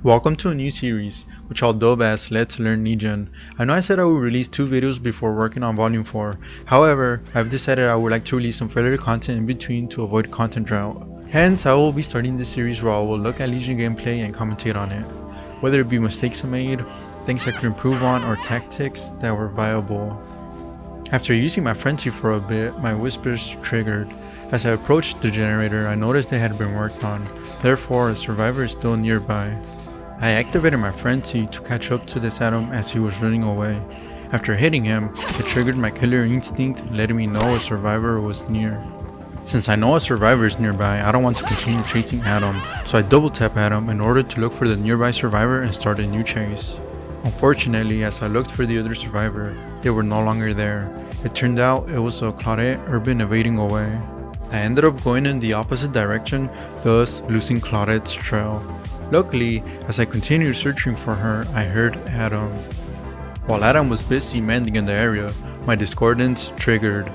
Welcome to a new series, which I'll dub as Let's Learn Legion. I know I said I would release 2 videos before working on Volume 4, however, I've decided I would like to release some filler content in between to avoid content drought. Hence, I will be starting this series where I will look at Legion gameplay and commentate on it, whether it be mistakes I made, things I could improve on, or tactics that were viable. After using my frenzy for a bit, my whispers triggered. As I approached the generator, I noticed they had been worked on, therefore a survivor is still nearby. I activated my frenzy to catch up to this Adam as he was running away. After hitting him, it triggered my killer instinct, letting me know a survivor was near. Since I know a survivor is nearby, I don't want to continue chasing Adam, so I double tap Adam in order to look for the nearby survivor and start a new chase. Unfortunately, as I looked for the other survivor, they were no longer there. It turned out it was a Claudette urban evading away. I ended up going in the opposite direction, thus losing Claudette's trail. Luckily, as I continued searching for her, I heard Adam. While Adam was busy mending in the area, my discordance triggered.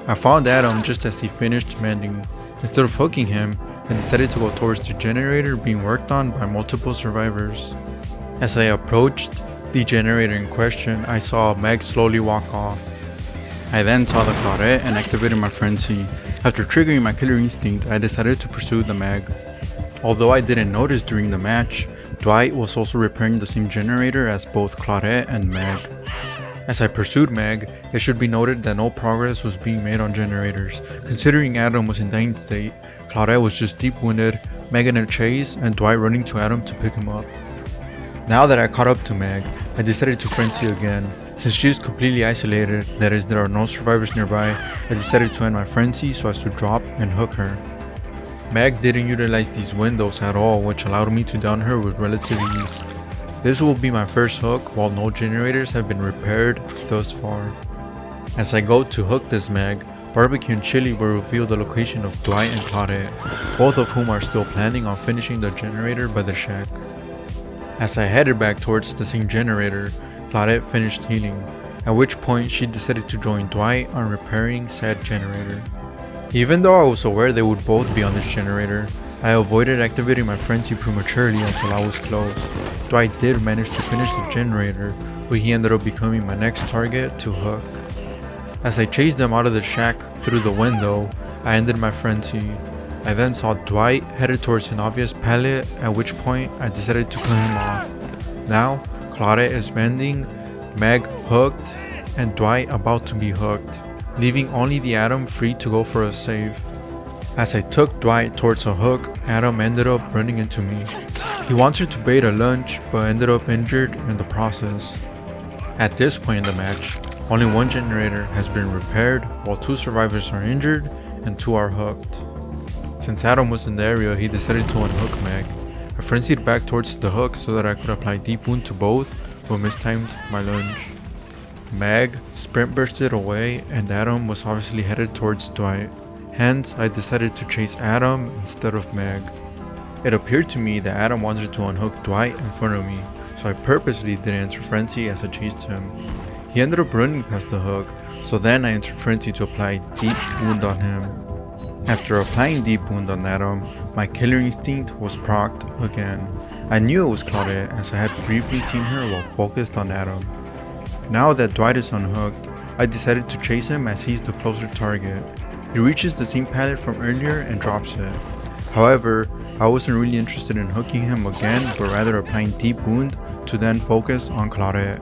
I found Adam just as he finished mending. Instead of hooking him, I decided to go towards the generator being worked on by multiple survivors. As I approached the generator in question, I saw Meg slowly walk off. I then saw the Claudette and activated my frenzy. After triggering my killer instinct, I decided to pursue the Meg. Although I didn't notice during the match, Dwight was also repairing the same generator as both Claudette and Meg. As I pursued Meg, it should be noted that no progress was being made on generators. Considering Adam was in dying state, Claudette was just deep wounded, Meg in a chase, and Dwight running to Adam to pick him up. Now that I caught up to Meg, I decided to frenzy again. Since she is completely isolated, that is there are no survivors nearby, I decided to end my frenzy so as to drop and hook her. Meg didn't utilize these windows at all, which allowed me to down her with relative ease. This will be my first hook while no generators have been repaired thus far. As I go to hook this Meg, barbecue and chili will reveal the location of Dwight and Claudette, both of whom are still planning on finishing the generator by the shack. As I headed back towards the same generator, Claudette finished healing, at which point she decided to join Dwight on repairing said generator. Even though I was aware they would both be on this generator, I avoided activating my frenzy prematurely until I was close. Dwight did manage to finish the generator, but he ended up becoming my next target to hook. As I chased them out of the shack through the window, I ended my frenzy. I then saw Dwight headed towards an obvious pallet, at which point I decided to cut him off. Now, Claudette is mending, Meg hooked, and Dwight about to be hooked, leaving only the Adam free to go for a save. As I took Dwight towards a hook, Adam ended up running into me. He wanted to bait a lunge, but ended up injured in the process. At this point in the match, only one generator has been repaired, while 2 survivors are injured and 2 are hooked. Since Adam was in the area, he decided to unhook Meg. I frenzied back towards the hook so that I could apply deep wound to both, but mistimed my lunge. Meg sprint bursted away and Adam was obviously headed towards Dwight. Hence, I decided to chase Adam instead of Meg. It appeared to me that Adam wanted to unhook Dwight in front of me, so I purposely didn't enter frenzy as I chased him. He ended up running past the hook, so then I entered frenzy to apply deep wound on him. After applying deep wound on Adam, my killer instinct was procced again. I knew it was Claudette as I had briefly seen her while focused on Adam. Now that Dwight is unhooked, I decided to chase him as he's the closer target. He reaches the same pallet from earlier and drops it. However, I wasn't really interested in hooking him again, but rather applying deep wound to then focus on Claudette.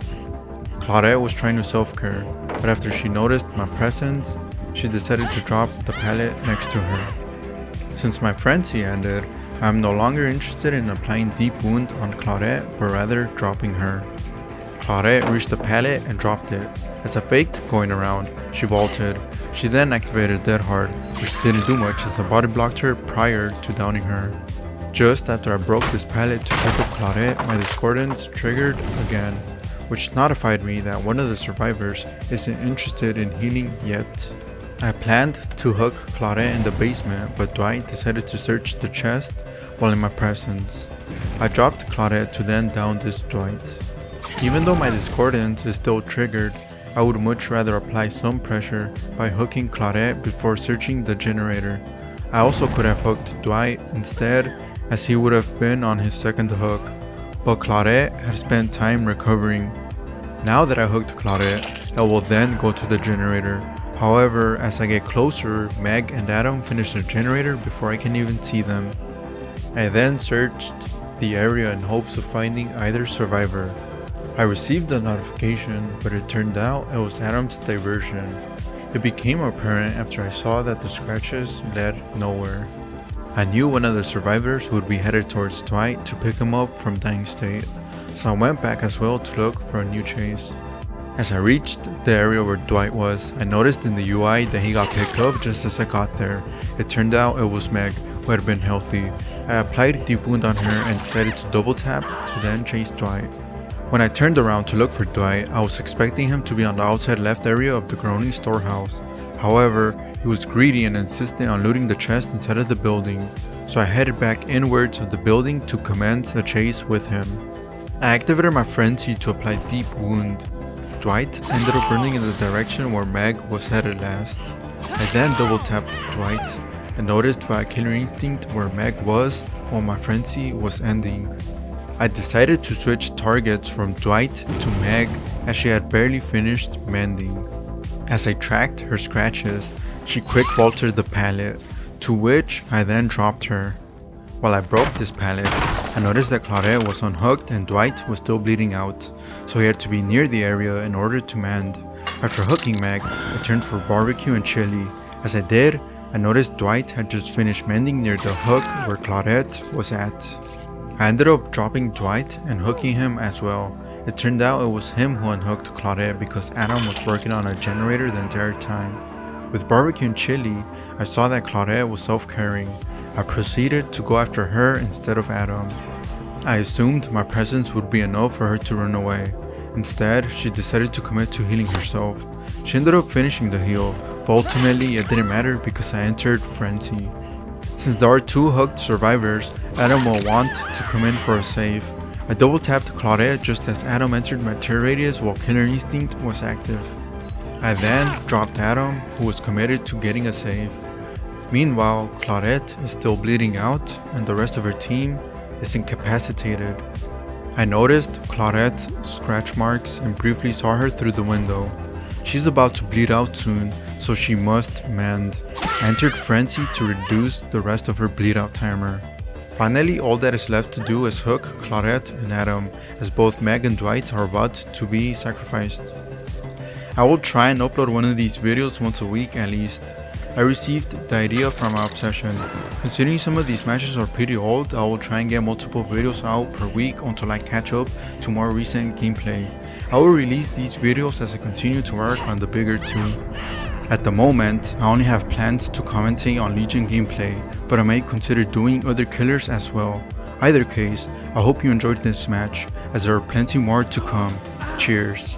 Claudette was trying to self-care, but after she noticed my presence, she decided to drop the pallet next to her. Since my frenzy ended, I am no longer interested in applying deep wound on Claudette, but rather dropping her. Claudette reached the pallet and dropped it. As I faked going around, she vaulted. She then activated Dead Hard, which didn't do much as I body blocked her prior to downing her. Just after I broke this pallet to pick up Claudette, my discordance triggered again, which notified me that one of the survivors isn't interested in healing yet. I planned to hook Claudette in the basement, but Dwight decided to search the chest while in my presence. I dropped Claudette to then down this Dwight. Even though my discordance is still triggered, I would much rather apply some pressure by hooking Claudette before searching the generator. I also could have hooked Dwight instead, as he would have been on his second hook. but Claudette had spent time recovering. Now that I hooked Claudette, I will then go to the generator. However, as I get closer, Meg and Adam finish the generator before I can even see them. I then searched the area in hopes of finding either survivor. I received a notification, but it turned out it was Adam's diversion. It became apparent after I saw that the scratches led nowhere. I knew one of the survivors would be headed towards Dwight to pick him up from dying state, so I went back as well to look for a new chase. As I reached the area where Dwight was, I noticed in the UI that he got picked up just as I got there. It turned out it was Meg, who had been healthy. I applied a deep wound on her and decided to double tap to then chase Dwight. When I turned around to look for Dwight, I was expecting him to be on the outside left area of the Groaning storehouse. However, he was greedy and insistent on looting the chest inside of the building, so I headed back inwards of the building to commence a chase with him. I activated my frenzy to apply deep wound. Dwight ended up running in the direction where Meg was headed last. I then double tapped Dwight and noticed via Killer Instinct where Meg was while my frenzy was ending. I decided to switch targets from Dwight to Meg as she had barely finished mending. As I tracked her scratches, she quick vaulted the pallet, to which I then dropped her. While I broke this pallet, I noticed that Claudette was unhooked and Dwight was still bleeding out, so he had to be near the area in order to mend. After hooking Meg, I turned for barbecue and chili. As I did, I noticed Dwight had just finished mending near the hook where Claudette was at. I ended up dropping Dwight and hooking him as well. It turned out it was him who unhooked Claudette because Adam was working on a generator the entire time. With barbecue and chili, I saw that Claudette was self-carrying. I proceeded to go after her instead of Adam. I assumed my presence would be enough for her to run away. Instead, she decided to commit to healing herself. She ended up finishing the heal, but ultimately it didn't matter because I entered frenzy. Since there are two hooked survivors, Adam will want to come in for a save. I double tapped Claudette just as Adam entered my tear radius while Killer Instinct was active. I then dropped Adam, who was committed to getting a save. Meanwhile, Claudette is still bleeding out and the rest of her team is incapacitated. I noticed Claudette's scratch marks and briefly saw her through the window. She's about to bleed out soon, so she must mend. I entered frenzy to reduce the rest of her bleed out timer. Finally, all that is left to do is hook Claudette and Adam, as both Meg and Dwight are about to be sacrificed. I will try and upload one of these videos once a week at least. I received the idea from my obsession. Considering some of these matches are pretty old, I will try and get multiple videos out per week until I catch up to more recent gameplay. I will release these videos as I continue to work on the bigger two. At the moment, I only have plans to commentate on Legion gameplay, but I may consider doing other killers as well. Either case, I hope you enjoyed this match, as there are plenty more to come. Cheers.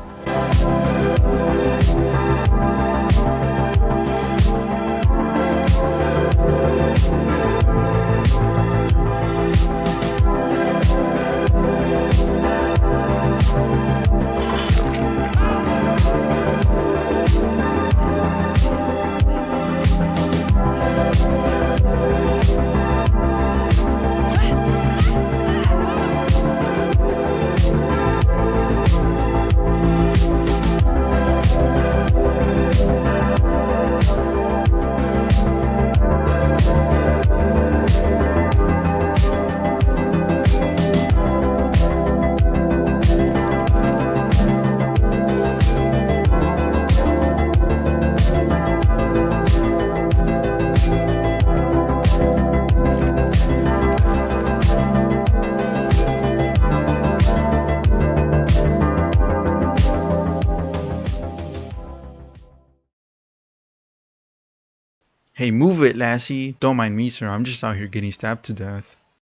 Hey, move it, lassie. Don't mind me, sir. I'm just out here getting stabbed to death.